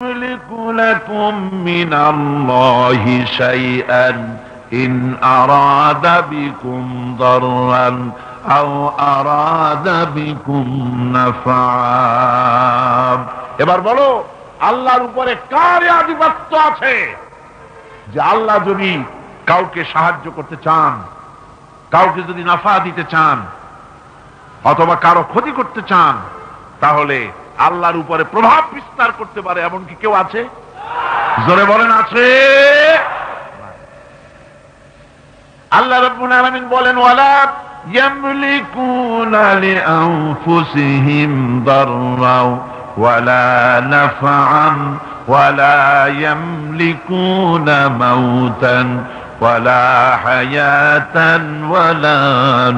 يملك لكم من الله شيئا إن أراد بكم ضرا أو أراد بكم نفعا। এবার বলো, আল্লাহর উপরে কার আধিপত্য আছে যে আল্লাহ যদি কাউকে সাহায্য করতে চান, কাউকে যদি নাফা দিতে চান অথবা কারো ক্ষতি করতে চান, তাহলে আল্লাহর উপরে প্রভাব বিস্তার করতে পারে এমন কি কেউ আছে? জোরে বলেন, আছে? আল্লাহ রাব্বুল আলামিন বলেন, ওয়ালা ইয়ামলিকুনা লিআনফুসিহিম দাররাও ওয়ালা নাফআন ওয়ালা ইয়ামলিকুনা মাউতান ওয়ালা হায়াতান ওয়ালা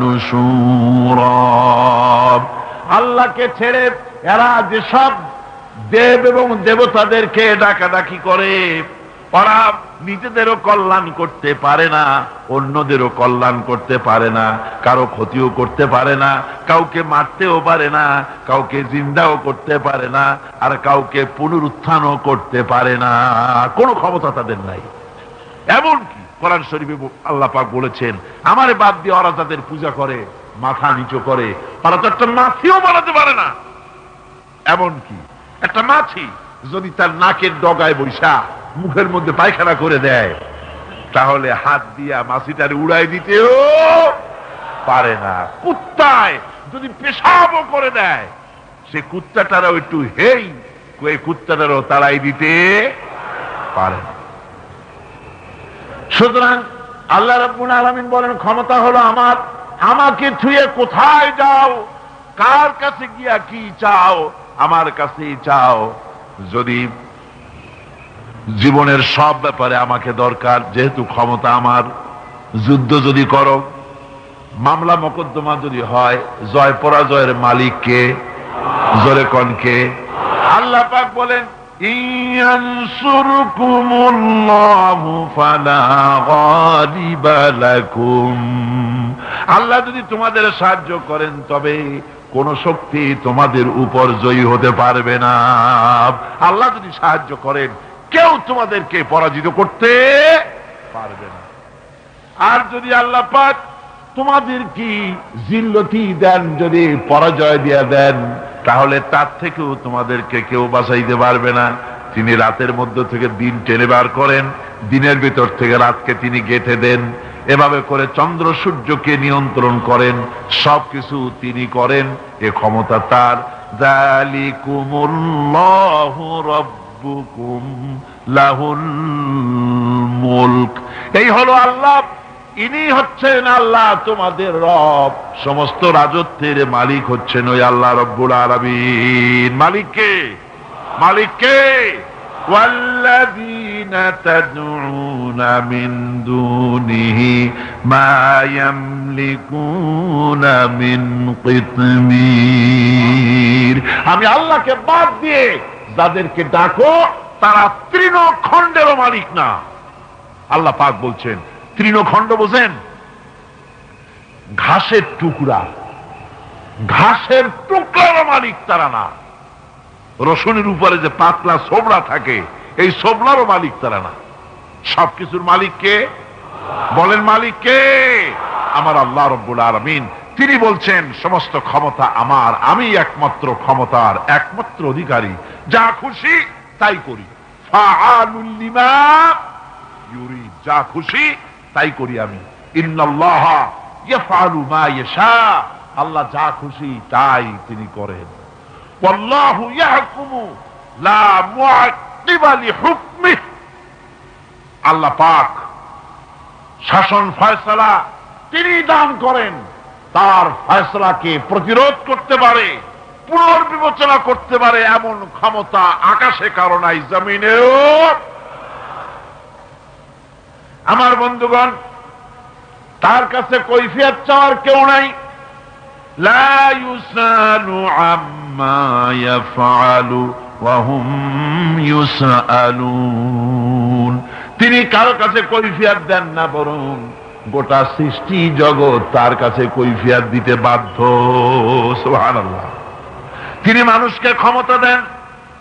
নুশুরা। আল্লাহকে ছেড়ে এরা যেসব দেব এবং দেবতাদেরকে ডাকাডাকি করে, ওরা নিজেদেরও কল্যাণ করতে পারে না, অন্যদেরও কল্যাণ করতে পারে না, কারো ক্ষতিও করতে পারে না, কাউকে মারতেও পারে না, কাউকে জিন্দাও করতে পারে না, আর কাউকে পুনরুত্থানও করতে পারে না। কোনো ক্ষমতা তাদের নাই। এমনকি কোরআন শরীফে আল্লাহ পাক বলেছেন, আমারে বাদ দিয়ে ওরা তাদের পূজা করে, মাথা নিচু করে, ওরা তো একটা মাছিও বানাতে পারে না। এমনকি একটা মাছি যদি তার নাকের ডগায় বৈশা মুখের মধ্যে পায়খানা করে দেয়, তাহলে হাত দিয়া মাছিটারে উড়াই দিতেও পারে না। কুত্তায় যদি পেশাবও করে দেয়, সে কুত্তাটারও একটু হেই কয়ে কুত্তাটারও তাড়াই দিতে পারে না। সুতরাং আল্লাহ রাব্বুল আলামিন বলেন, ক্ষমতা হলো আমার, আমাকে ছুঁয়ে কোথায় যাও, কার কাছে গিয়া কি চাও, আমার কাছেই চাও। যদি জীবনের সব ব্যাপারে আমাকে দরকার, যেহেতু ক্ষমতা আমার, যুদ্ধ যদি করো, মামলা মোকদ্দমা যদি হয়, জয় পরাজয়ের মালিক কে? জোরে কোন কে? আল্লাহ পাক বলেন, ইয়ানসুরকুমুল্লাহু ফালা গালিবা লাকুম। আল্লাহ যদি তোমাদের সাহায্য করেন, তবে কোন শক্তি তোমাদের উপর জয়ী হতে পারবে না। আল্লাহ যদি সাহায্য করেন, কেউ তোমাদেরকে পরাজিত করতে পারবে না। আর যদি আল্লাহ পাক তোমাদের কি জিল্লতি দেন, যদি পরাজয় দিয়ে দেন, তাহলে তার থেকেও তোমাদেরকে কেউ বাঁচাইতে পারবে না। তিনি রাতের মধ্য থেকে দিন টেনে বার করেন, দিনের ভিতর থেকে রাতকে তিনি গেঁথে দেন, এভাবে করে চন্দ্র সূর্যকে নিয়ন্ত্রণ করেন, সবকিছু তিনি করেন, এ ক্ষমতা তার। যালিকুমুল্লাহু রাব্বুকুম লাহুল মুলক। এই হলো আল্লাহ, ইনি হচ্ছেন আল্লাহ তোমাদের রব, সমস্ত রাজত্বের মালিক হচ্ছেন ওই আল্লাহ রব্বুল আলামিন। মালিককে? মালিককে? والذين تدعون من دونه ما يملكون من قطمير। আমি আল্লাহকে বাদ দিয়ে যাদেরকে ডাকো, তারা তৃণখণ্ডেরও মালিক না। আল্লাহ পাক বলছেন, তৃণখণ্ড বোঝেন? ঘাসের টুকরা, ঘাসের টুকরারও মালিক তারা না। রসুনের উপরে যে পাতলা সোবড়া থাকে, এই সোবড়ারও মালিক তারা না। সবকিছুর মালিক কে? বলেন, মালিক কে? আমার আল্লাহ রাব্বুল আলামিন। তিনি বলছেন, সমস্ত ক্ষমতা আমার, আমি একমাত্র ক্ষমতার একমাত্র অধিকারী, যা খুশি তাই করি। ফাআলুল লিমা ইউরিদ, যা খুশি তাই করি আমি। ইন্নাল্লাহা ইয়াফআলু মা ইয়াশা, আল্লাহ যা খুশি তাই তিনি করেন। ওয়াল্লাহু ইয়াহকুমু লা মুআক্কিবা লিহুকমিহি। আল্লাহ পাক শাসন ফয়সালা তিনি দান করেন, তার ফয়সালাকে প্রতিরোধ করতে পারে, পুনর্বিবেচনা করতে পারে এমন ক্ষমতা আকাশে কারো নাই, জমিনেও। আমার বন্ধুগণ, তার কাছে কৈফিয়ত চাওয়ার কেউ নাই। লা ইউসালু আম্মা ইয়াফআলু ওয়া হুম ইউসালুন। তিনি কারো কাছে কৈফিয়ত দেন না, বরং গোটা সৃষ্টি জগৎ তার কাছে কৈফিয়ত দিতে বাধ্য। সুবহানাল্লাহ। তিনি মানুষকে ক্ষমতা দেন,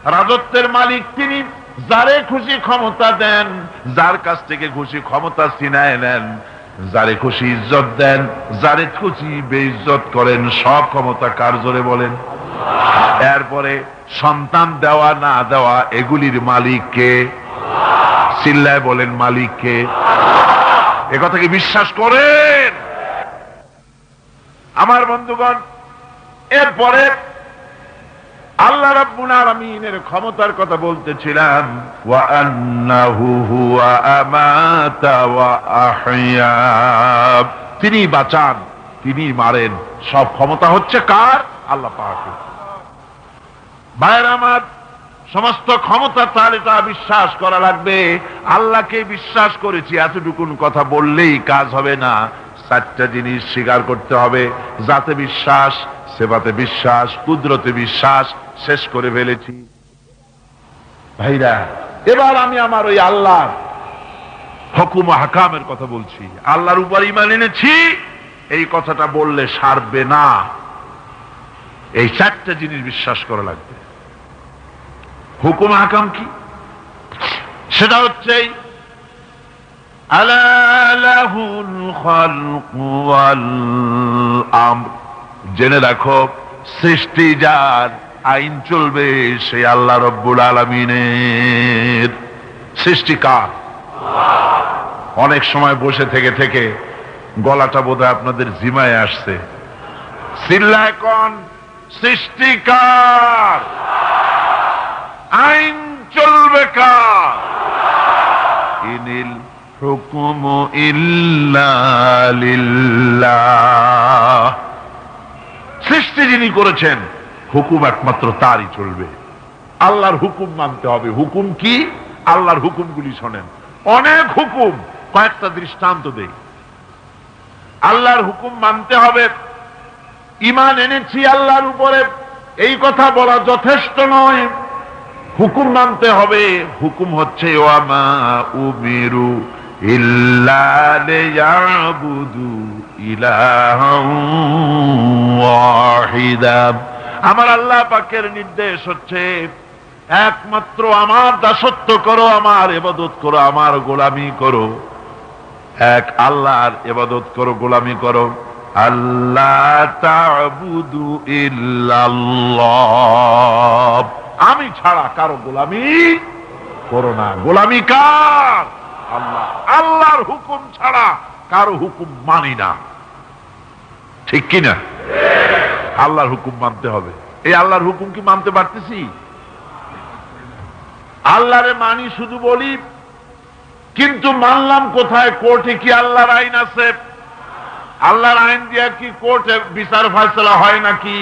রাজত্বের মালিক তিনি, যারে খুশি ক্ষমতা দেন, যার কাছ থেকে খুশি ক্ষমতা ছিনায় নেন, যারে খুশি ইজ্জত দেন, যারে খুশি বেইজ্জত করেন। সব ক্ষমতা কার জোরে বলেন? এরপরে সন্তান দেওয়া না দেওয়া এগুলির মালিক কে? চিল্লায় বলেন মালিক কে? একথা কি বিশ্বাস করেন আমার বন্ধুগণ? এরপরে আল্লাহ রাব্বুল আলামিনের ক্ষমতার কথা বলতেছিলাম। ওয়া আন্নাহু হুয়া আমাতা ওয়া আহইয়া, তিনি বাঁচান, তিনি মারেন। সব ক্ষমতা হচ্ছে কার? আল্লাহ পাকের। ভাইরা আমার, সমস্ত ক্ষমতা তার, এটা বিশ্বাস করা লাগবে। আল্লাহকে বিশ্বাস করেছি এতটুকুন কথা বললেই কাজ হবে না। চারটা জিনিস স্বীকার করতে হবে। জাতে বিশ্বাস, সেবাতে বিশ্বাস, কুদরতে বিশ্বাস। শেষ করে ফেলেছি ভাইরা। এবার আমি আমার ওই আল্লাহর হুকুম ও হাকামের কথা বলছি। আল্লাহর উপর ঈমান এনেছি, এই কথাটা বললে সারবে না। এই চারটা জিনিস বিশ্বাস করা লাগবে। হুকুম হাকাম কি? সেটা হচ্ছে আলা লাহুল খালকু ওয়াল আমর। জেনে রাখো, সৃষ্টি যার, আইন চলবে সেই আল্লাহ রব্বুল আলামিনের। সৃষ্টি কার? অনেক সময় বসে থেকে থেকে গলাটা বোধহয় আপনাদের জিমায় আসছে। চিল্লায় কোন? সৃষ্টি কার? আইন চলবে কার? ইনিল হুকুমু ইল্লা লিল্লাহ। সৃষ্টি যিনি করেছেন, হুকুম একমাত্র তারই চলবে। আল্লাহর হুকুম মানতে হবে। হুকুম কি? আল্লাহর হুকুমগুলি শোনেন। অনেক হুকুম, কয়েকটা দৃষ্টান্ত দেই। আল্লাহর হুকুম মানতে হবে। ঈমান এনেছি আল্লাহর উপরে, এই কথা বলা যথেষ্ট নয়। হুকুম মানতে হবে। হুকুম হচ্ছে ওয়ামা উমিরু ইল্লা লিয়াবুদু ইলাহান ওয়াহিদা। আমার আল্লাহ পাকের নির্দেশ হচ্ছে একমাত্র আমার দাসত্ব করো, আমার ইবাদত করো, আমার গোলামি করো। এক আল্লাহর ইবাদত করো, গোলামি করো। আল্লাহ তা'বুদু ইল্লাল্লাহ, আমি ছাড়া কারো গোলামি করো না। গোলামি কার? আল্লাহ। আল্লাহর হুকুম ছাড়া কারো হুকুম মানি না। ঠিক কিনা? আল্লাহর হুকুম মানতে হবে। এই আল্লাহর হুকুম কি মানতে পারতেছি? আল্লাহরে মানি শুধু বলি, কিন্তু মানলাম কোথায়? কোর্টে কি আল্লাহর আইন আছে? আল্লাহর আইন দিয়া কি কোর্টে বিচার ফয়সালা হয় নাকি?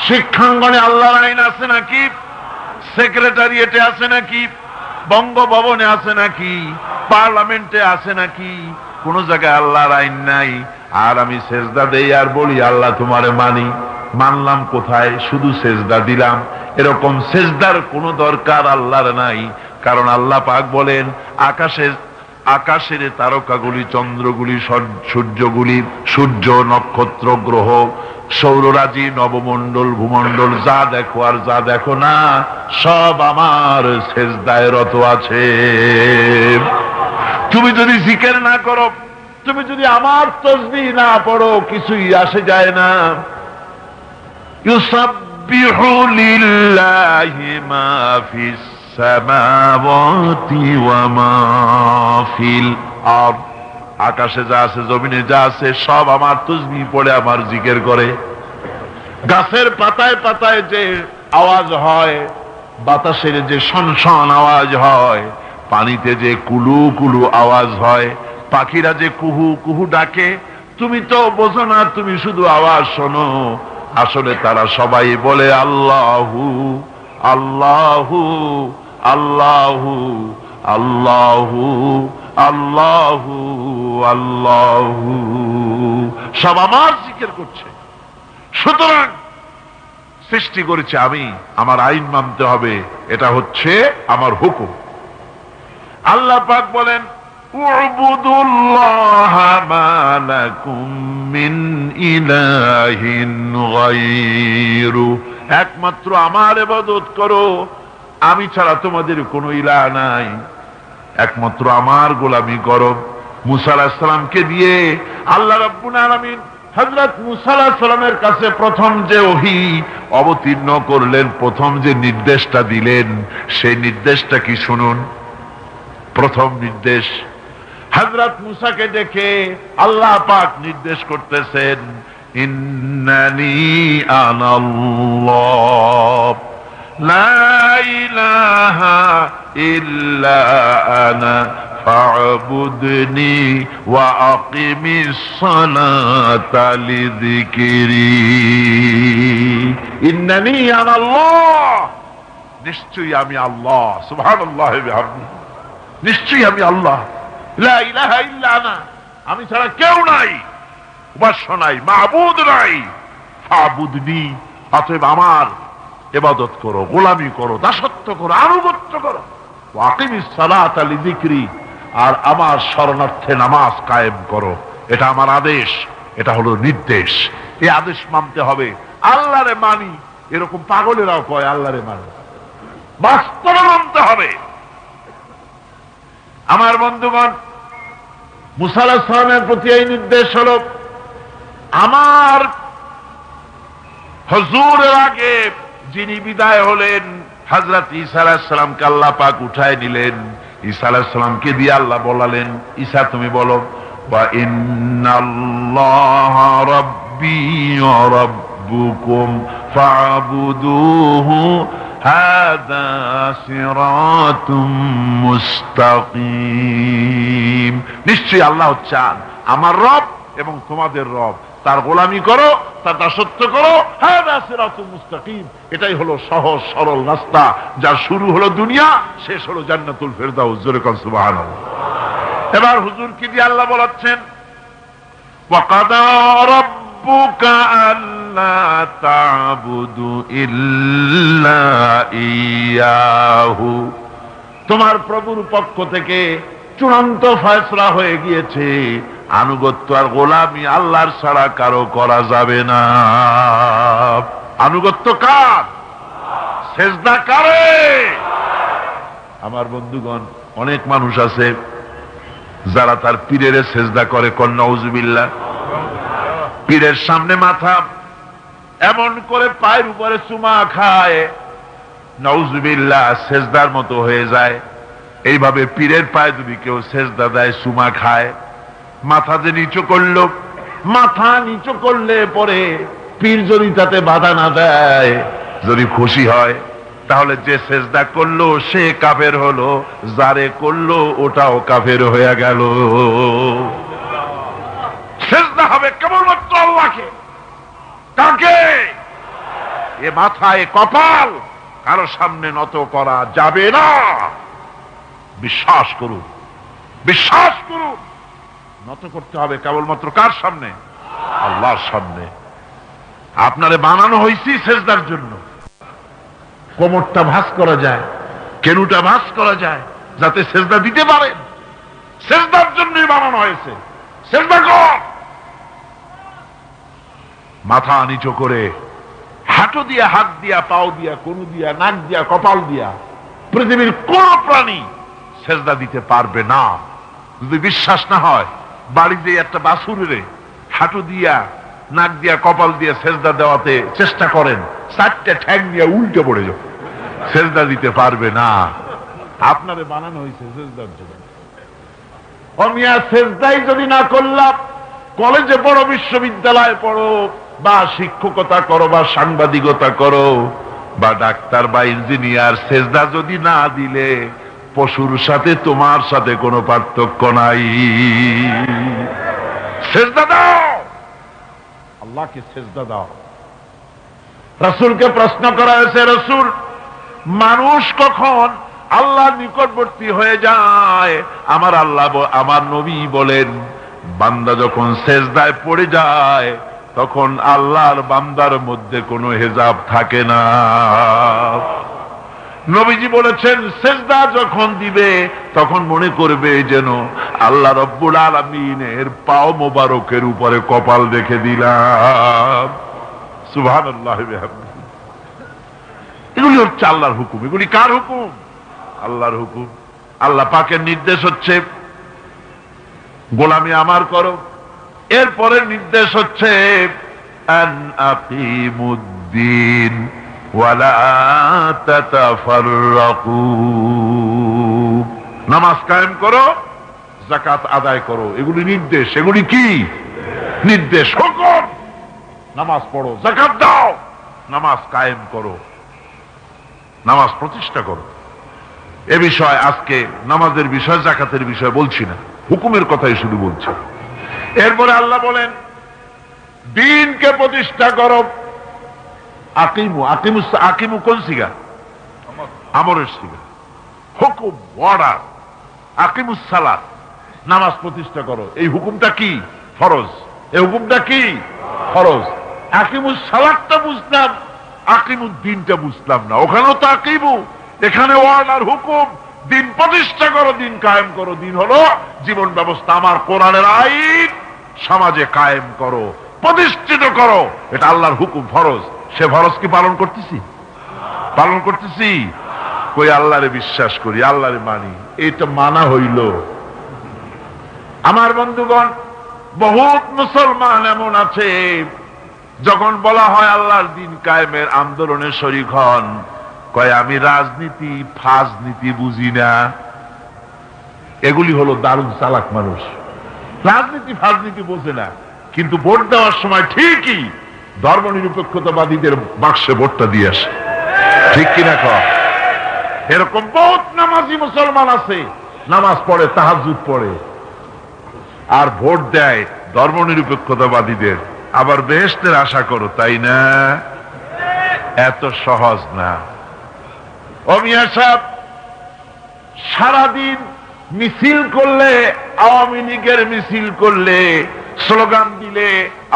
শিক্ষাঙ্গনে আল্লাহর আইন আছে নাকি? সেক্রেটারিয়েটে আছে নাকি? বঙ্গভবনে আছে নাকি? পার্লামেন্টে আছে নাকি? কোন জায়গায় আল্লাহর আইন নাই। আর আমি সেজদা দেই আর বলি আল্লাহ তোমারে মানি। মানলাম কোথায়? শুধু সেজদা দিলাম। এরকম সেজদার কোনো দরকার আল্লাহর নাই। কারণ আল্লাহ পাক বলেন, আকাশের তারকাগুলি, চন্দ্রগুলি, সূর্যগুলি, সূর্য, নক্ষত্র, গ্রহ, সৌররাজি, নবমণ্ডল, ভূমণ্ডল, যা দেখো আর যা দেখো না, সব আমার সেজদায় রত আছে। তুমি যদি জিকির না করো, তুমি যদি আমার তাসবিহ না পড়ো, কিছুই আসে যায় না। ইউসাব্বিহু লিল্লাহি মা ফিস সামাওয়াতি ওয়া মা ফিল আরদ। আকাশে যা আছে, জমিনে যা আছে, সব আমার তাসবিহ পড়ে, আমার জিকির করে। গাছের পাতায় পাতায় যে আওয়াজ হয়, বাতাসের যে শনশন আওয়াজ হয়, পানিতে যে কুলু কুলু আওয়াজ হয়, পাখিরা যে কুহু কুহু ডাকে, তুমি তো বোঝো না, তুমি শুধু আওয়াজ শোনো। আসলে তারা সবাই বলে আল্লাহু আল্লাহু আল্লাহু আল্লাহু আল্লাহু আল্লাহু, সব আমার জিকির করছে। সুতরাং সৃষ্টি করেছে আমি, আমার আইন মানতে হবে। এটা হচ্ছে আমার হুকুম। আল্লাহ পাক বলেন, উ'বুদুল্লাহা মা লাকুম মিন ইলাহিন গায়রু। একমাত্র আমার ইবাদত করো, আমি ছাড়া তোমাদের কোনো ইলাহ নাই, একমাত্র আমার গোলামি করো। মুসা আলাইহিস সালামকে দিয়ে আল্লাহ রাব্বুল আলামিন হযরত মুসা আলাইহিস সালামের কাছে প্রথম যে ওহী অবতীর্ণ করলেন, প্রথম যে নির্দেশটা দিলেন, সেই নির্দেশটা কি শুনুন। প্রথম নির্দেশ, হযরত মুসাকে দেখে আল্লাহ পাক নির্দেশ করতেছেন, ইন্নানি আনাল্লাহ লা ইলাহা ইল্লা আনা ফা'বুদনি ওয়া আকিমিস সালাতা লিযিকরি। ইন্নানি আনাল্লাহ, নিশ্চয়ই আমি আল্লাহ। সুবহানাল্লাহি ওয়া বিহামদিহি, নিশ্চয়ই আমি আল্লাহ। লা ইলাহা ইল্লা আনা, আমি ছাড়া কেউ নাই, উপাস্য নাই, মাবুদ নাই। ফা'বুদনি, অতএব আমার ইবাদত করো, গোলামি করো, দাসত্ব করো, আনুগত্য করো। ওয়া আকিমিস সালাতা লিযিকরি, আর আমার শরণার্থে নামাজ কায়েম করো। এটা আমার আদেশ, এটা হলো নির্দেশ। এই আদেশ মানতে হবে। আল্লাহরে মানি, এরকম পাগলেরাও কয় আল্লাহরে মানি, বাস্তবে মানতে হবে। আমার বন্ধুগণ, মুসা আলাইহিস সালামের প্রতি এই নির্দেশ হলো, আমার হুজুরের আগে যিনি বিদায় হলেন হযরত ঈসা আলাইহিস সালামকে আল্লাহ পাক উঠায় নিলেন। ঈসা আলাইহিস সালামকে দিয়ে আল্লাহ বলালেন, ঈসা তুমি বলো, ওয়া ইন্নাল্লাহা রাব্বী ওয়া রাব্বুকুম ফা'বুদুহু হাযা সিরাতুম মুস্তাকিম। নিশ্চয়ই আল্লাহ হচ্ছেন আমার রব এবং তোমাদের রব, তার গোলামি করো, তার দাসত্ব করো। হাযা সিরাতুম মুস্তাকিম, এটাই হলো সহজ সরল রাস্তা, যার শুরু হলো দুনিয়া, শেষ হলো জান্নাতুল ফেরদাউস। জোরে কোন সুবহানাল্লাহ। এবার হুজুরকে দিয়ে আল্লাহ বলাচ্ছেন, ওয়া কাদা রাব্বুকা আল্লা তা'বুদু ইল্লা ইয়াহু, তোমার প্রভুর পক্ষ থেকে চূড়ান্ত ফয়সালা হয়ে গিয়েছে, আনুগত্য আর গোলামি আল্লাহর ছাড়া কারো করা যাবে না। আনুগত্য কার? সেজদা কারে? আমার বন্ধুগণ, অনেক মানুষ আছে যারা তার পীরের সেজদা করে, কোন নাউজুবিল্লাহ। পীরের সামনে মাথা এমন করে পায়ের উপরে চুমা খায়, নাউজুবিল্লাহ, সেজদার মতো হয়ে যায়। এইভাবে পীরের পায়ে যদি কেউ সেজদা দেয়, চুমা খায়, মাথা যে নিচু করলো, মাথা নিচু করলে পরে পীর যদি তাতে বাধা না দেয়, যদি খুশি হয়, তাহলে যে সেজদা করলো সে কাফের হলো, যারে করলো ওটাও কাফের হয়ে গেল। সেজদা হবে কেবলমাত্র আল্লাহকে। কাকে? এ মাথা, এ কপাল কারো সামনে নত করা যাবে না। বিশ্বাস করুন, বিশ্বাস করুন, নত করতে হবে কেবলমাত্র কার সামনে? আল্লাহর সামনে। আপনারে বানানো হয়েছে সেজদার জন্য। কোমরটা ভাঁজ করা যায়, কেনুটা ভাঁজ করা যায়, যাতে সেজদা দিতে পারেন। সেজদার জন্যই বানানো হয়েছে। সেজদা কর। মাথা নিচু করে, হাঁটু দিয়া, হাত দিয়া, পাও দিয়া, কনু দিয়া, নাক দিয়া, কপাল দিয়া পৃথিবীর কোন প্রাণী সেজদা দিতে পারবে না। যদি বিশ্বাস না হয়, বাড়িতে একটা বাছুরের হাঁটু দিয়া, নাক দিয়া, কপাল দিয়া সেজদা দেওয়াতে চেষ্টা করেন, 4টে ঠ্যাং দিয়া উল্টে পড়ে যাবে, সেজদা দিতে পারবে না। আপনারে বানানো হয়েছে সেজদার জন্য। অমিয়া সেজদাই যদি না করলাম, কলেজে পড়ো, বিশ্ববিদ্যালয়ে পড়ো, বা শিক্ষকতা করো, বা সাংবাদিকতা করো, বা ডাক্তার বা ইঞ্জিনিয়ার, সেজদা যদি না দিলে পশুর সাথে তোমার সাথে কোনো পার্থক্য নাই। সেজদা দাও, আল্লাহকে সেজদা দাও। রাসূলকে প্রশ্ন করা হয়েছে, রাসূল, মানুষ কখন আল্লাহর নিকটবর্তী হয়ে যায়? আমার আল্লাহ, আমার নবী বলেন, বান্দা যখন সেজদায় পড়ে যায় তখন আল্লাহর বান্দার মধ্যে কোনো হেজাব থাকে না। নবীজি বলেছেন, সেজদা যখন দিবে তখন মনে করবে যেন আল্লাহ রব্বুল আলামিনের পাও মোবারকের উপরে কপাল রেখে দিলাম। সুবহানাল্লাহ। এগুলি হচ্ছে আল্লাহর হুকুম। এগুলি কার হুকুম? আল্লাহর হুকুম। আল্লাহ পাকের নির্দেশ হচ্ছে গোলামি আমার করো, এরপরে নির্দেশ হচ্ছে আন আকিমুদ্দিন ওয়ালা তাতাফাররাকু, নামাজ কায়েম করো, যাকাত আদায় করো, এগুলি নির্দেশ। এগুলি কি নির্দেশ? হুকুম। নামাজ পড়ো, যাকাত দাও, নামাজ কায়েম করো, নামাজ প্রতিষ্ঠা করো। এ বিষয় আজকে নামাজের বিষয়, যাকাতের বিষয় বলছি না, হুকুমের কথাই শুধু বলছি। এরপরে আল্লাহ বলেন দ্বীনকে প্রতিষ্ঠা করো। আকিমু, আকিমু, আকিমু কোন সিগা? আমরের সিগা। হুকুম, অর্ডার। আকিমুস সালাত, নামাজ প্রতিষ্ঠা করো। এই হুকুমটা কি? ফরজ। এই হুকুমটা কি? ফরজ। আকিমুস সালাতটা বুঝলাম, আকিমুদ্দিনটা বুঝলাম না। ওখানেও তো আকিমু, এখানে অর্ডার, হুকুম। দিন প্রতিষ্ঠা করো, দিন কায়েম করো। দিন হলো জীবন ব্যবস্থা, আমার কোরআনের আইন সমাজে কায়েম করো, প্রতিষ্ঠিত করো। এটা আল্লাহর হুকুম, ফরজ। সে ফরজ কি পালন করতেছি? পালন করতেছি? কই আল্লাহরে বিশ্বাস করি, আল্লাহরে মানি, এটা মানা হইল। আমার বন্ধুগণ, বহুত মুসলমান এমন আছে যখন বলা হয় আল্লাহর দিন কায়েমের আন্দোলনে শরীক হন, কয় আমি রাজনীতি ফাজনীতি বুঝি না। এগুলি হলো দারুণ চালাক মানুষ। রাজনীতি ফাজনীতি বোঝে না, কিন্তু ভোট দেওয়ার সময় ঠিকই ধর্ম নিরপেক্ষতাবাদীদের বাক্সে ভোটটা দিয়ে আসে। ঠিক কিনা কর? এরকম বহুত নামাজি মুসলমান আছে, নামাজ পড়ে, তাহাজ্জুদ পড়ে, আর ভোট দেয় ধর্ম নিরপেক্ষতাবাদীদের। আবার বেহেশতের আশা করো, তাই না? এত সহজ না। ও মিয়া সাহেব, সারাদিন মিছিল করলে, আওয়ামী লীগের মিছিল করলে, স্লোগান দিলে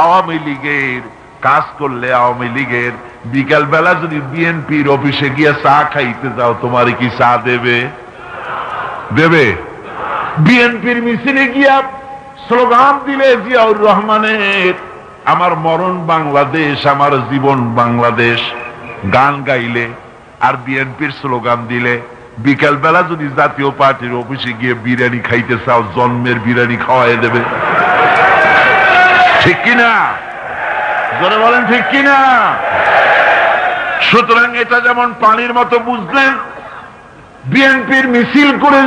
আওয়ামী লীগের, কাজ করলে আওয়ামী লীগের, বিকাল বেলা যদি বিএনপির অফিসে গিয়ে চা খাইতে যাও, তোমার কি চা দেবে? দেবে? বিএনপির মিছিলে গিয়া স্লোগান দিলে জিয়াউর রহমানের আমার মরণ বাংলাদেশ, আমার জীবন বাংলাদেশ গান গাইলে, আর বিএনপির স্লোগান দিলে, বিকাল বেলা যদি জাতীয় পার্টির অফিসে গিয়ে বিরিয়ানি খাইতে চাও, জন্মের বিরিয়ানি খাওয়াই দেবে। ঠিক কিনা? জোরে বলেন ঠিক কিনা? সুতরাং এটা যেমন পানির মতো বুঝলেন, বিএনপির মিছিল করে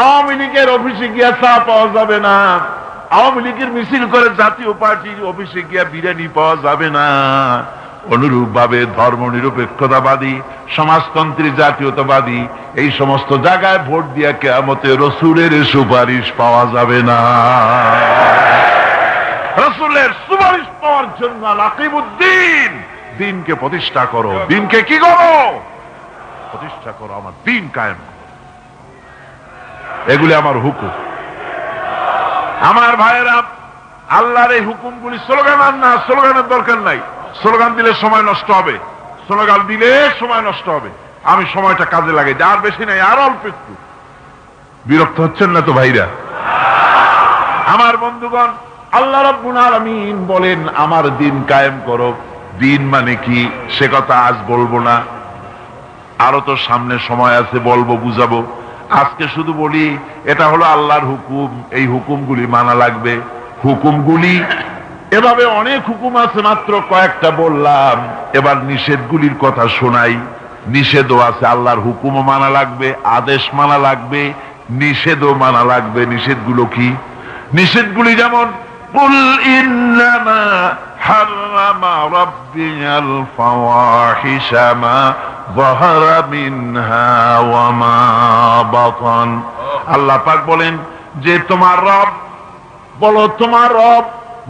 আওয়ামী লীগের অফিসে গিয়া চা পাওয়া যাবে না, আওয়ামী লীগের মিছিল করে জাতীয় পার্টির অফিসে গিয়া বিরিয়ানি পাওয়া যাবে না। অনুরূপ ভাবে ধর্ম নিরপেক্ষতাবাদী, সমাজতন্ত্রী, জাতীয়তাবাদী, এই সমস্ত জায়গায় ভোট দিয়া কিয়ামতে রসুলের সুপারিশ পাওয়া যাবে না। রসুলের সুপারিশ পাওয়ার জন্য আকিমুদ্দিন, দিনকে প্রতিষ্ঠা করো। দিনকে কি করো? প্রতিষ্ঠা করো, আমার দিন কায়েম করো। এগুলি আমার হুকুম। আমার ভাইয়েরা, আল্লাহর এই হুকুমগুলি স্লোগান আর না, স্লোগানের দরকার নাই। স্লোগান দিলে সময় নষ্ট হবে, স্লোগান দিলে সময় নষ্ট হবে। আমি সময়টা কাজে লাগাই, আর বেশি নাই, আর অল্প একটু। বিরক্ত হচ্ছেন না তো ভাইরা? আমার বন্ধুগণ, আল্লাহ রাব্বুল আলামিন বলেন আমার দিন কায়েম করো। দিন মানে কি সে কথা আজ বলবো না, আরো তো সামনে সময় আছে, বলবো, বুঝাবো। আজকে শুধু বলি এটা হলো আল্লাহর হুকুম, এই হুকুমগুলি মানা লাগবে। হুকুমগুলি এভাবে অনেক হুকুম আছে, মাত্র কয়েকটা বললাম। এবার নিষেধগুলির কথা শোনাই। নিষেধও আছে, আল্লাহর হুকুমও মানা লাগবে, আদেশ মানা লাগবে, নিষেধও মানা লাগবে। নিষেধগুলো কি? নিষেধগুলি যেমন কুল ইন্নামা হাররামা রাব্বিয়াল ফাওয়াহিশা মা যাহারা মিনহা ওয়া মা বাতান। আল্লাহ পাক বলেন যে তোমার রব, বলো তোমার রব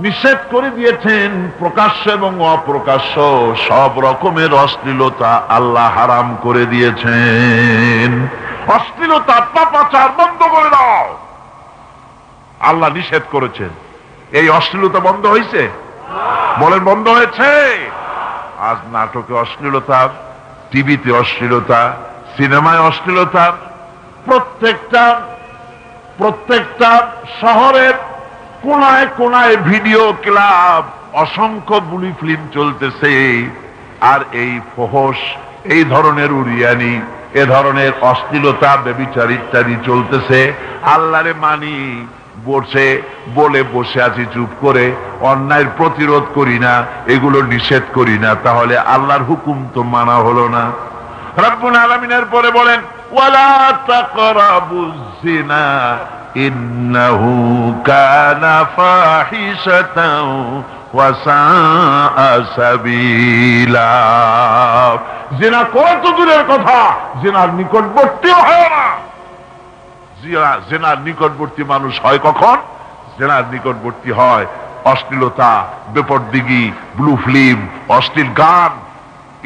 নিষেধ করে দিয়েছেন প্রকাশ্য এবং অপ্রকাশ্য সব রকমের অশ্লীলতা আল্লাহ হারাম করে দিয়েছেন। অশ্লীলতা, পাপাচার বন্ধ করে দাও, আল্লাহ নিষেধ করেছেন। এই অশ্লীলতা বন্ধ হয়েছে? বলেন বন্ধ হয়েছে? আজ নাটকে অশ্লীলতা, টিভিতে অশ্লীলতা, সিনেমায় অশ্লীলতা, প্রত্যেকটা শহরের কোনায় কোনায় ভিডিও ক্লাব, অসংখ্য বুলি ফিল্ম চলতেছে। আর এই ফহশ, এই ধরনের উড়িয়ানি, এ ধরনের অশ্লীলতা, ব্যভিচার ইত্যাদি চলতেছে। আল্লাহরে মানি বসে বলে বসে আছি চুপ করে, অন্যায়ের প্রতিরোধ করি না, এগুলো নিষেধ করি না, তাহলে আল্লাহর হুকুম তো মানা হলো না। রব্বুল আলামিনের পরে বলেন ওয়ালা তাকরাবুজ জিনা ইন্নাহু কানা ফাহিশাতাও ওয়া সাআ সাবিলা। জিনা কত দূরের কথা, জিনার নিকটবর্তীও হয় না। জিনার নিকটবর্তী মানুষ হয় কখন? জিনার নিকটবর্তী হয় অশ্লীলতা, বেপরদিগি, ব্লু ফিল্ম, অশ্লীল গান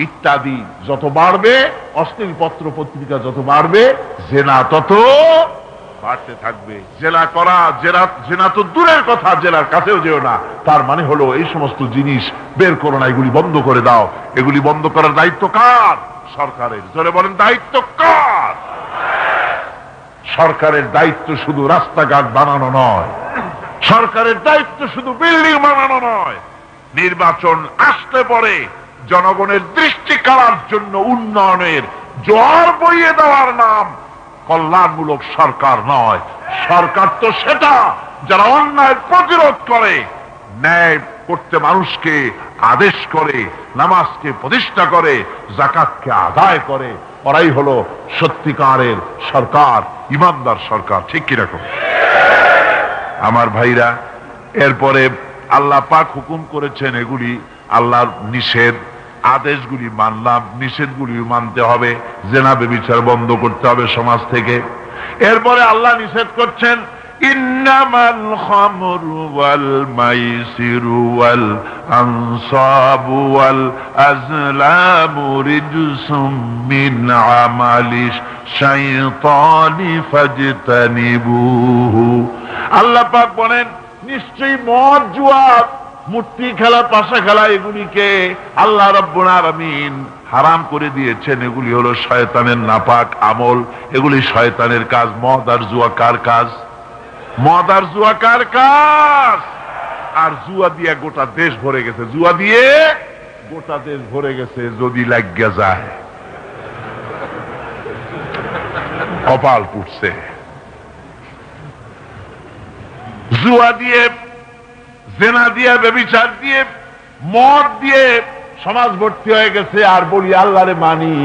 ইত্যাদি যত বাড়বে, অশ্লীল পত্র পত্রিকা যত বাড়বে, জেনা তত বাড়তে থাকবে। জেনা করা, জেনা তো দূরের কথা, জেনার কাছেও যেও না। তার মানে হলো এই সমস্ত জিনিস বের করো না, এগুলি বন্ধ করে দাও। এগুলি বন্ধ করার দায়িত্ব কার? সরকারের। জোরে বলেন দায়িত্ব কার? সরকারের দায়িত্ব শুধু রাস্তাঘাট বানানো নয়, সরকারের দায়িত্ব শুধু বিল্ডিং বানানো নয়। নির্বাচন আসতে পরে জনগণের দৃষ্টি কাড়ার জন্য উন্নয়নের জোয়ার বইয়ে দেওয়ার নাম কল্যাণমূলক সরকার নয়। সরকার তো সেটা যারা অন্যায়ের প্রতিরোধ করে, ন্যায় করতে মানুষকে আদেশ করে, নামাজকে প্রতিষ্ঠা করে, যাকাতকে আদায় করে, ওরাই হলো সত্যিকারের সরকার, ইমানদার সরকার। ঠিক কিরকম আমার ভাইরা? এরপরে আল্লাহ পাক হুকুম করেছেন, এগুলি আল্লাহর নিষেধ, আদেশগুলি মানলাম, নিষেধগুলি মানতে হবে। জেনা ব্যভিচার বন্ধ করতে হবে সমাজ থেকে। এরপরে আল্লাহ নিষেধ করছেন ইন্নামাল খামরু ওয়াল মাইসিরু ওয়াল আনসাবু ওয়াল আজলামু রিজসুম মিন আমালিশ শাইতানি ফাজতানিবুহু। আল্লাহ পাক বলেন নিশ্চয়ই মদ, জুয়া, মূর্তি খেলা, পাশা খেলা এগুলিকে আল্লাহ রাব্বুল আলামিন হারাম করে দিয়েছেন। এগুলি হলো শয়তানের নাপাক আমল, এগুলি শয়তানের কাজ। মদ আর জুয়া কার কাজ? মদ আর জুয়া কার কাজ? আর জুয়া দিয়ে গোটা দেশ ভরে গেছে, জুয়া দিয়ে গোটা দেশ ভরে গেছে। যদি লাগিয়া যায় কপাল পুড়ছে। জুয়া দিয়ে, জেনা দিয়ে, ব্যভিচার দিয়ে, মদ দিয়ে সমাজ ভর্তি হয়ে গেছে। আর বলি আল্লাহরে মানি,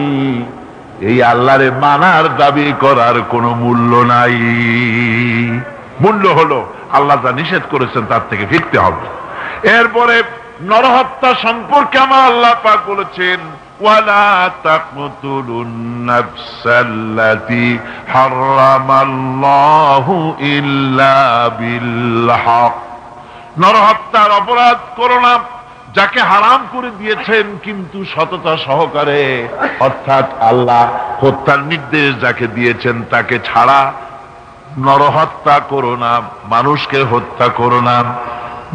এই আল্লাহরে মানার দাবি করার কোনো মূল্য নাই। মূল্য হলো আল্লাহ যা নিষেধ করেছেন তার থেকে ফিরতে হবে। এরপরে নরহত্যা সম্পর্কে আমার আল্লাহ পাক বলেছেন ওয়ালা তাকতুলুন নাফসাল্লাতী হারামাল্লাহু ইল্লা বিল হক। নরহত্যার অপরাধ করো না, যাকে হারাম করে দিয়েছেন কিন্তু সততা সহকারে, অর্থাৎ আল্লাহ হত্যার নির্দেশ যাকে দিয়েছেন তাকে ছাড়া। নরহত্যা করো না, মানুষকে হত্যা করো না।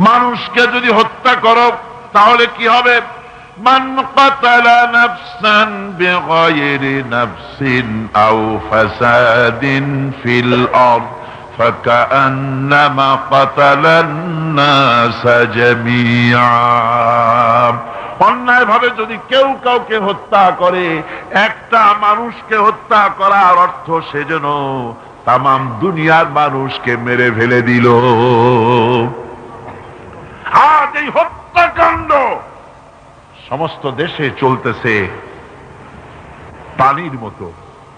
মানুষকে যদি হত্যা করো তাহলে কি হবে? মান কাতালা নাফসান বিগাইরি নাফসিন আও ফাসাদিন ফিল আরদ ফাকান্নামা কাতালান নাস জামিআ। অন্যায় ভাবে যদি কেউ কাউকে হত্যা করে, একটা মানুষকে হত্যা করার অর্থ সেজন্য তামাম দুনিয়ার মানুষকে মেরে ফেলে দিল। আজ এই হত্যাকাণ্ড সমস্ত দেশে চলতেছে পানির মতো।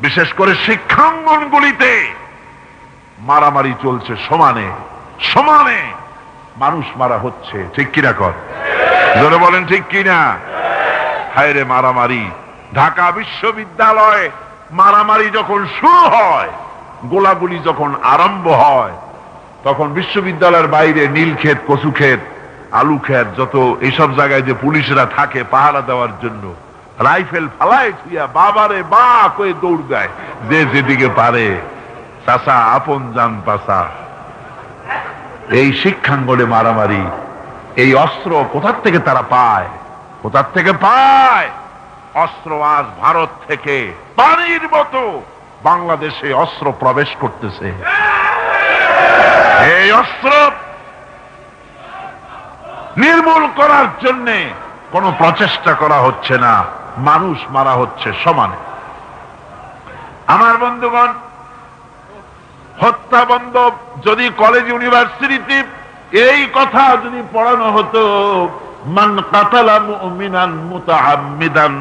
বিশেষ করে শিক্ষাঙ্গনগুলিতে মারামারি চলছে, সমানে সমানে মানুষ মারা হচ্ছে। ঠিক কিনা কর? জোরে বলেন ঠিক কিনা? হায় রে মারামারি! ঢাকা বিশ্ববিদ্যালয়ে মারামারি যখন শুরু হয়, গোলাগুলি যখন আরম্ভ হয়, তখন বিশ্ববিদ্যালয়ের বাইরে নীলক্ষেত, কচু ক্ষেত, আলু ক্ষেত, যত এইসব জায়গায় যে পুলিশরা থাকে পাহারা দেওয়ার জন্য, রাইফেল ফালায় ছুঁয়া বাবারে বা কয়ে দৌড় দেয় যে যেদিকে পারে। চাচা আপন জান পাচা। এই শিক্ষাঙ্গনে মারামারি, এই অস্ত্র কোথার থেকে তারা পায়? কোথার থেকে পায়? অস্ত্র আজ ভারত থেকে পানির মতো বাংলাদেশে অস্ত্র প্রবেশ করতেছে। এই অস্ত্র নির্মূল করার জন্য কোন প্রচেষ্টা করা হচ্ছে না। মানুষ মারা হচ্ছে সমানে। আমার বন্ধুগণ, হত্যা বন্ধ যদি কলেজ ইউনিভার্সিটিতে এই কথা যদি পড়ানো হতো, মান কাতালা মুমিনান মুতাআম্মিদান,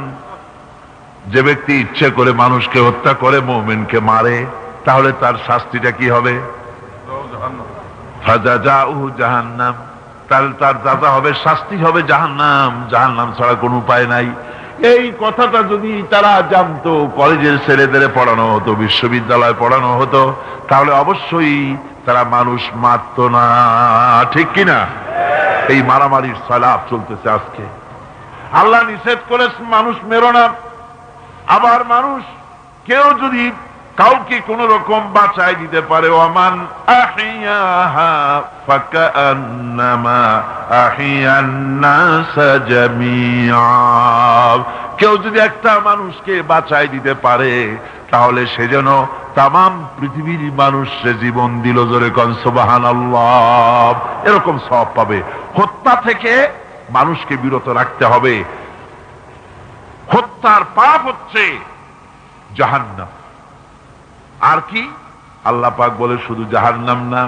যে ব্যক্তি ইচ্ছে করে মানুষকে হত্যা করে, মুমিনকে মারে, তাহলে তার শাস্তিটা কি হবে? ফাজাজাউহু জাহান্নাম, তাহলে তার যাজা হবে, শাস্তি হবে জাহান্নাম। জাহান্নাম ছাড়া কোনো উপায় নাই। এই কথাটা যদি তারা জানতো, কলেজের ছেলেদের পড়ানো হতো, বিশ্ববিদ্যালয়ে পড়ানো হতো, তাহলে অবশ্যই তারা মানুষ মারত না। ঠিক কিনা? এই মারামারির সালাপ চলতেছে আজকে। আল্লাহ নিষেধ করে মানুষ মেরো না। আবার মানুষ কেউ যদি কাউকে কোন রকম বাঁচাই দিতে পারে, ওমান আহিয়াহা ফাকান্নামা আহিয়ান নাস জামিআ, কেউ যদি একটা মানুষকে বাঁচাই দিতে পারে, তাহলে সে যেন তামাম পৃথিবীর মানুষকে জীবন দিল। জোরে কোন সুবহানাল্লাহ। এরকম সওয়াব পাবে। হত্যা থেকে মানুষকে বিরত রাখতে হবে। হত্যার পাপ হচ্ছে জাহান্নাম। আর কি? আল্লাহ পাক বলে শুধু জাহান্নাম না,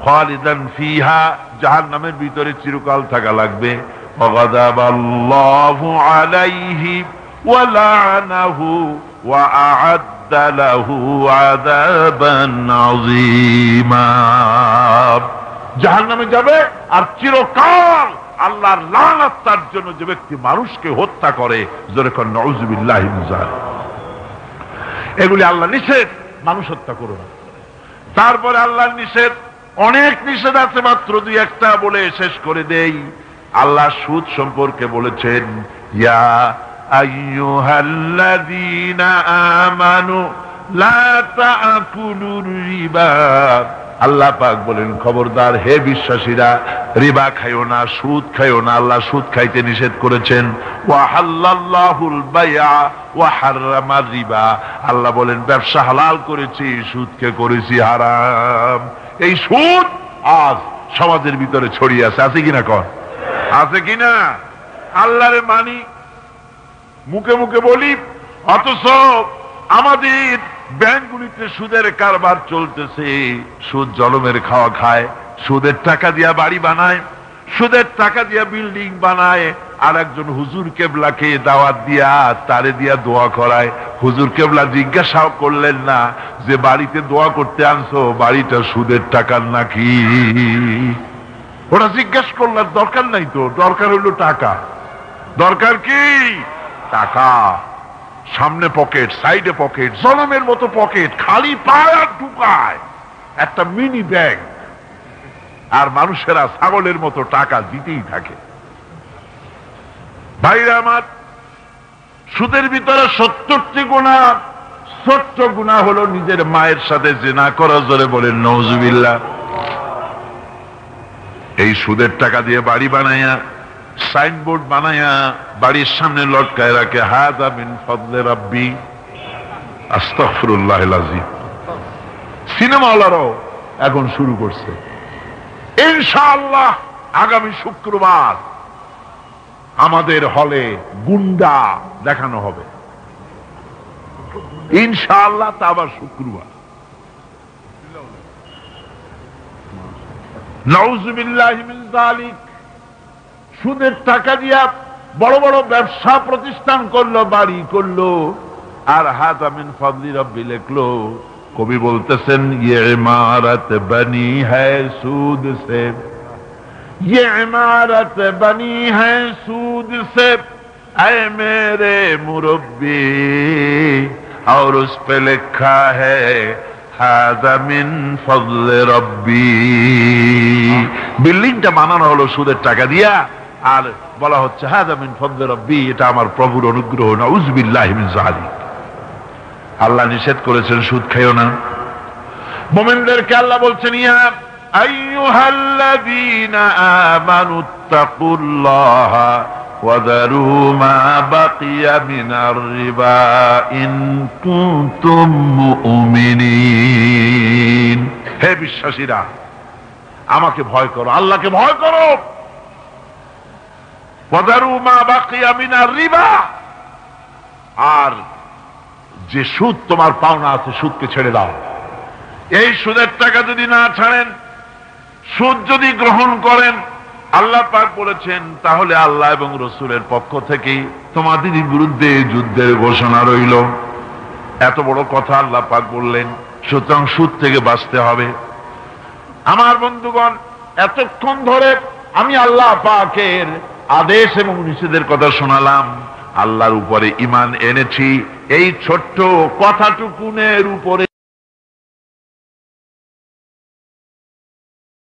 খালিদান ফিহা, জাহান্নামের ভিতরে চিরকাল থাকা লাগবে। ওয়াগাদাবাল্লাহু আলাইহি ওয়া লা'নাহু ওয়া আ'আদ্দা লাহু আযাবান আযীমা। জাহান্নামে যাবে আর চিরকাল আল্লাহর লানত তার জন্য, যে ব্যক্তি মানুষকে হত্যা করে। জোরে কোন নাউযুবিল্লাহি মিন যালিক। এগুলি আল্লাহ নিষেধ, মানুষ হত্যা করো না। তারপরে আল্লাহর নিষেধ, অনেক নিষেধ আছে, মাত্র দুই একটা বলে শেষ করে দেই। আল্লাহ সুদ সম্পর্কে বলেছেন, ইয়া আইয়ুহাল্লাযীনা আমানু লা তা'কুলুর রিবা। আল্লাহ পাক বলেন, খবরদার হে বিশ্বাসীরা, রিবা খাইও না, সুদ খাইও না। আল্লাহ সুদ খাইতে নিষেধ করেছেন। ওয়া হাল্লাল্লাহুল বাইআ ওয়া হাররামার রিবা। আল্লাহ বলেন ব্যবসা হালাল করেছি, সুদকে করেছি হারাম। এই সুদ আজ সমাজের ভিতরে ছড়িয়ে আছে। আছে কিনা কন? আছে কিনা? আল্লাহরে মানি, মুখে মুখে বলি, অথচ আমাদের ব্যাংকগুলিতে সুদের কারবার চলতেছে। সুদ জলমের খাওয়া খায়, সুদের টাকা দিয়া বাড়ি বানায়, সুদের টাকা দিয়া বিল্ডিং বানায়। আর একজন হুজুর কেবলাকে দাওয়াত দিয়া তারে দিয়া দোয়া করায়। হুজুর কেবলা জিজ্ঞাসাও করলেন না যে বাড়িতে দোয়া করতে আনছো, বাড়িটা সুদের টাকার নাকি? ওরা জিজ্ঞাসা করলার দরকার নাই তো, দরকার হলো টাকা। দরকার কি? টাকা। সামনে পকেট, সাইডে পকেট, জলমের মতো পকেট, খালি পায় আর ঢুকায়। একটা মিনি ব্যাগ। আর মানুষেরা ছাগলের মতো টাকা দিতেই থাকে। ভাইরা আমার, সুদের ভিতরে 70টি গুনাহ। ছোট্ট গুনাহ হলো নিজের মায়ের সাথে জিনা করা। জোরে বলেন নাউযুবিল্লাহ। এই সুদের টাকা দিয়ে বাড়ি বানায়া, সাইনবোর্ড বানায়া বাড়ির সামনে লটকায় রাখে, হাযা মিন ফাদলি রাব্বি। আস্তাগফিরুল্লাহিল আযীম। সিনেমাওয়ালারাও এখন শুরু করছে। ইনশাআল্লাহ আগামী শুক্রবার আমাদের হলে গুন্ডা দেখানো হবে। ইনশাআল্লাহ, তা আবার শুক্রবার। নাউযুবিল্লাহি মিন যালিক। সুদের টাকা দিয়া বড় বড় ব্যবসা প্রতিষ্ঠান করলো, বাড়ি করলো, আর হাযা মিন ফাদলি রাব্বি লিখলো। কবি বলতেছেন, ये इमारत बनी है सूद से, ये इमारत बनी है सूद से, ऐ मेरे मुरब्बी, और उस पे लिखा है हाज़ा मिन फज़ल रब्बी। বিল্ডিংটা বানানো হলো সুদের টাকা দিয়া, আর বলা হচ্ছে হাযা মিন ফজল রব্বি, এটা আমার প্রভুর অনুগ্রহ। নাউযুবিল্লাহি মিন যালিক। আল্লাহ নিষেধ করেছেন সুদ খাইও না। মুমিনদেরকে আল্লাহ বলছেন, ইয়া আইয়ুহাল্লাযীনা আমানুত্তাকুল্লাহা ওয়া যারু মা বাকিয়া মিনার রিবা ইন কুনতুম মুমিনিন। হে বিশ্বাসীরা, আমাকে ভয় করো, আল্লাহকে ভয় করো। ওয়া যারু মা বাকিয়া মিনার রিবা, আর যে সুদ তোমার পাওনা আছে সুদকে ছেড়ে দাও। এই সুদের টাকা যদি না ছাড়েন, সুদ যদি গ্রহণ করেন, আল্লাহ পাক বলেছেন তাহলে আল্লাহ এবং রসুলের পক্ষ থেকে তোমাদের বিরুদ্ধে যুদ্ধের ঘোষণা রইল। এত বড় কথা আল্লাহ পাক বললেন, সুতরাং সুদ থেকে বাঁচতে হবে। আমার বন্ধুগণ, এতক্ষণ ধরে আমি আল্লাহ পাকের আদেশ এবং নিষেধের কথা শোনালাম, আল্লাহর উপরে ঈমান এনেছি এই ছোট্ট কথাটুকুনের উপরে।